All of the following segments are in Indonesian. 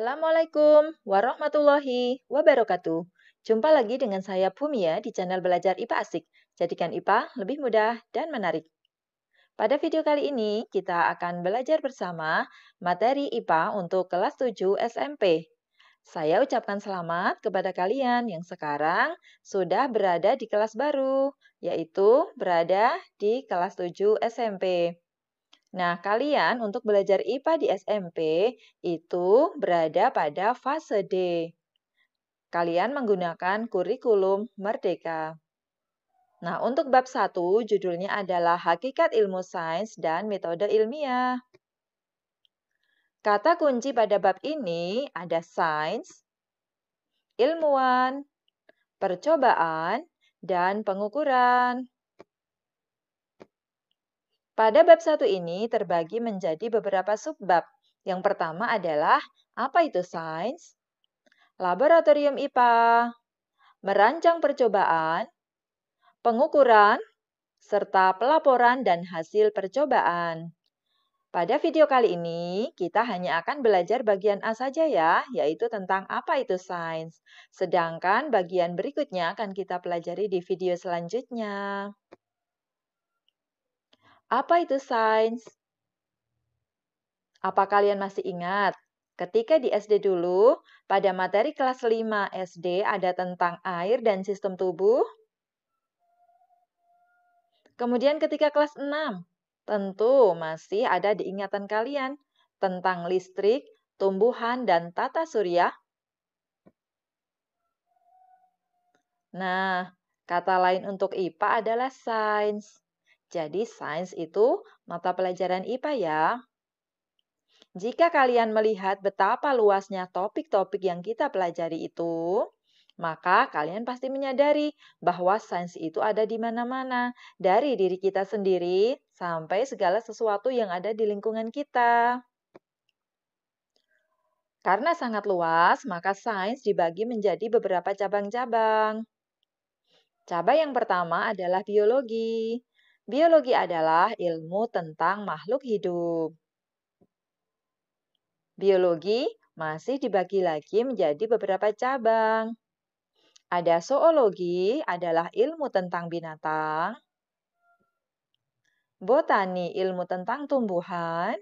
Assalamualaikum warahmatullahi wabarakatuh. Jumpa lagi dengan saya Bumi ya di channel Belajar IPA Asik. Jadikan IPA lebih mudah dan menarik. Pada video kali ini kita akan belajar bersama materi IPA untuk kelas 7 SMP. Saya ucapkan selamat kepada kalian yang sekarang sudah berada di kelas baru, yaitu berada di kelas 7 SMP. Nah, kalian untuk belajar IPA di SMP itu berada pada fase D. Kalian menggunakan kurikulum Merdeka. Nah, untuk bab 1 judulnya adalah Hakikat Ilmu Sains dan Metode Ilmiah. Kata kunci pada bab ini ada sains, ilmuwan, percobaan, dan pengukuran. Pada bab 1 ini terbagi menjadi beberapa subbab. Yang pertama adalah apa itu sains? Laboratorium IPA, merancang percobaan, pengukuran, serta pelaporan dan hasil percobaan. Pada video kali ini, kita hanya akan belajar bagian A saja ya, yaitu tentang apa itu sains. Sedangkan bagian berikutnya akan kita pelajari di video selanjutnya. Apa itu sains? Apa kalian masih ingat? Ketika di SD dulu, pada materi kelas 5 SD ada tentang air dan sistem tubuh. Kemudian ketika kelas 6, tentu masih ada di ingatan kalian tentang listrik, tumbuhan, dan tata surya. Nah, kata lain untuk IPA adalah sains. Jadi sains itu mata pelajaran IPA ya. Jika kalian melihat betapa luasnya topik-topik yang kita pelajari itu, maka kalian pasti menyadari bahwa sains itu ada di mana-mana, dari diri kita sendiri sampai segala sesuatu yang ada di lingkungan kita. Karena sangat luas, maka sains dibagi menjadi beberapa cabang-cabang. Cabang yang pertama adalah biologi. Biologi adalah ilmu tentang makhluk hidup. Biologi masih dibagi lagi menjadi beberapa cabang. Ada zoologi, adalah ilmu tentang binatang. Botani, ilmu tentang tumbuhan.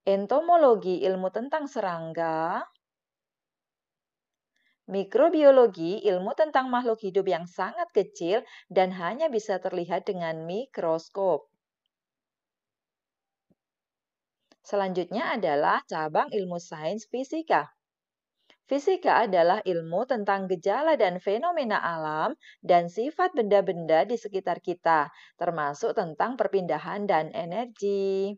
Entomologi, ilmu tentang serangga. Mikrobiologi, ilmu tentang makhluk hidup yang sangat kecil dan hanya bisa terlihat dengan mikroskop. Selanjutnya adalah cabang ilmu sains fisika. Fisika adalah ilmu tentang gejala dan fenomena alam dan sifat benda-benda di sekitar kita, termasuk tentang perpindahan dan energi.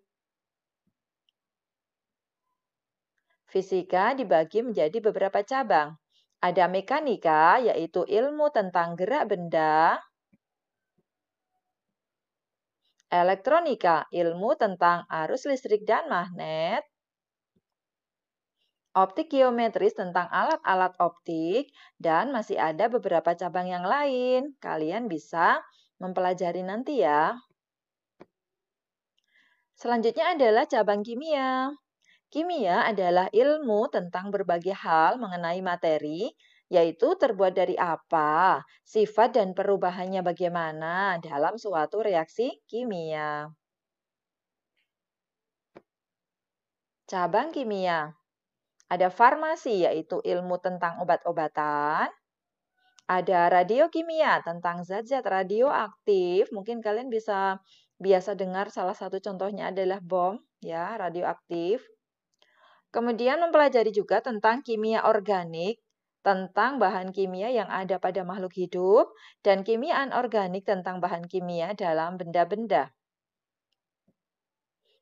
Fisika dibagi menjadi beberapa cabang. Ada mekanika, yaitu ilmu tentang gerak benda. Elektronika, ilmu tentang arus listrik dan magnet. Optik geometris tentang alat-alat optik, dan masih ada beberapa cabang yang lain. Kalian bisa mempelajari nanti ya. Selanjutnya adalah cabang kimia. Kimia adalah ilmu tentang berbagai hal mengenai materi, yaitu terbuat dari apa, sifat dan perubahannya bagaimana dalam suatu reaksi kimia. Cabang kimia. Ada farmasi, yaitu ilmu tentang obat-obatan. Ada radiokimia, tentang zat-zat radioaktif. Mungkin kalian bisa biasa dengar salah satu contohnya adalah bom, ya, radioaktif. Kemudian mempelajari juga tentang kimia organik, tentang bahan kimia yang ada pada makhluk hidup, dan kimia anorganik tentang bahan kimia dalam benda-benda.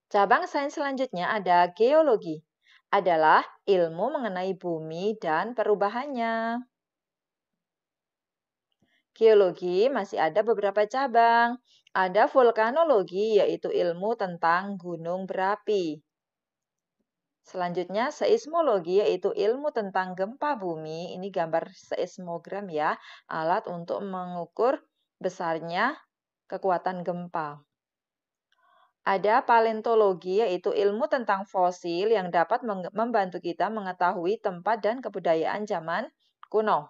Cabang sains selanjutnya ada geologi, adalah ilmu mengenai bumi dan perubahannya. Geologi masih ada beberapa cabang. Ada vulkanologi, yaitu ilmu tentang gunung berapi. Selanjutnya, seismologi, yaitu ilmu tentang gempa bumi. Ini gambar seismogram ya, alat untuk mengukur besarnya kekuatan gempa. Ada paleontologi, yaitu ilmu tentang fosil yang dapat membantu kita mengetahui tempat dan kebudayaan zaman kuno.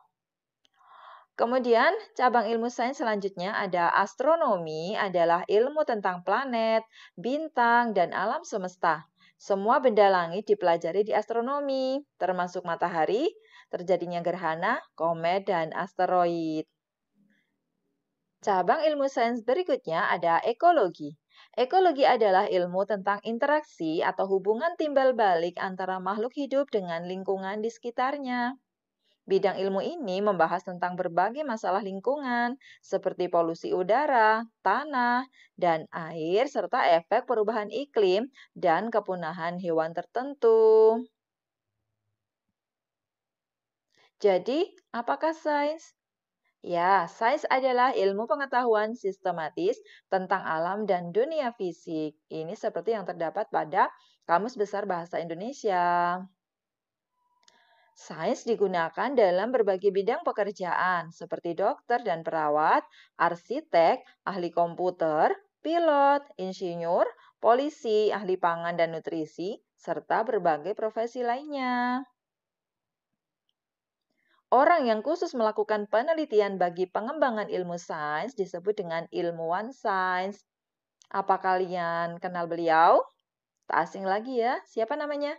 Kemudian, cabang ilmu sains selanjutnya ada astronomi, adalah ilmu tentang planet, bintang, dan alam semesta. Semua benda langit dipelajari di astronomi, termasuk matahari, terjadinya gerhana, komet, dan asteroid. Cabang ilmu sains berikutnya ada ekologi. Ekologi adalah ilmu tentang interaksi atau hubungan timbal balik antara makhluk hidup dengan lingkungan di sekitarnya. Bidang ilmu ini membahas tentang berbagai masalah lingkungan, seperti polusi udara, tanah, dan air, serta efek perubahan iklim dan kepunahan hewan tertentu. Jadi, apakah sains? Ya, sains adalah ilmu pengetahuan sistematis tentang alam dan dunia fisik. Ini seperti yang terdapat pada Kamus Besar Bahasa Indonesia. Sains digunakan dalam berbagai bidang pekerjaan, seperti dokter dan perawat, arsitek, ahli komputer, pilot, insinyur, polisi, ahli pangan dan nutrisi, serta berbagai profesi lainnya. Orang yang khusus melakukan penelitian bagi pengembangan ilmu sains disebut dengan ilmuwan sains. Apa kalian kenal beliau? Tak asing lagi ya, siapa namanya?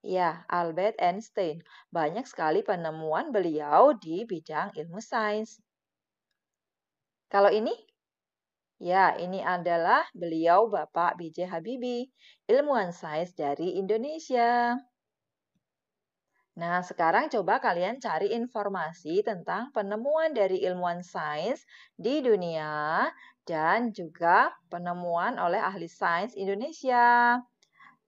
Ya, Albert Einstein. Banyak sekali penemuan beliau di bidang ilmu sains. Kalau ini? Ya, ini adalah beliau Bapak B.J. Habibie, ilmuwan sains dari Indonesia. Nah, sekarang coba kalian cari informasi tentang penemuan dari ilmuwan sains di dunia dan juga penemuan oleh ahli sains Indonesia.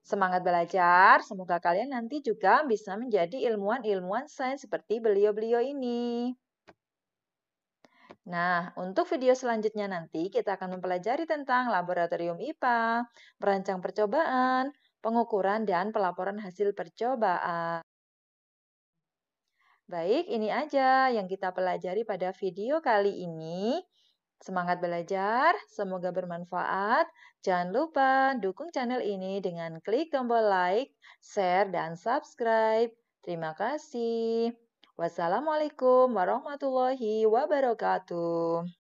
Semangat belajar, semoga kalian nanti juga bisa menjadi ilmuwan-ilmuwan sains seperti beliau-beliau ini. Nah, untuk video selanjutnya nanti kita akan mempelajari tentang laboratorium IPA, merancang percobaan, pengukuran, dan pelaporan hasil percobaan. Baik, ini aja yang kita pelajari pada video kali ini. Semangat belajar, semoga bermanfaat. Jangan lupa dukung channel ini dengan klik tombol like, share, dan subscribe. Terima kasih. Wassalamualaikum warahmatullahi wabarakatuh.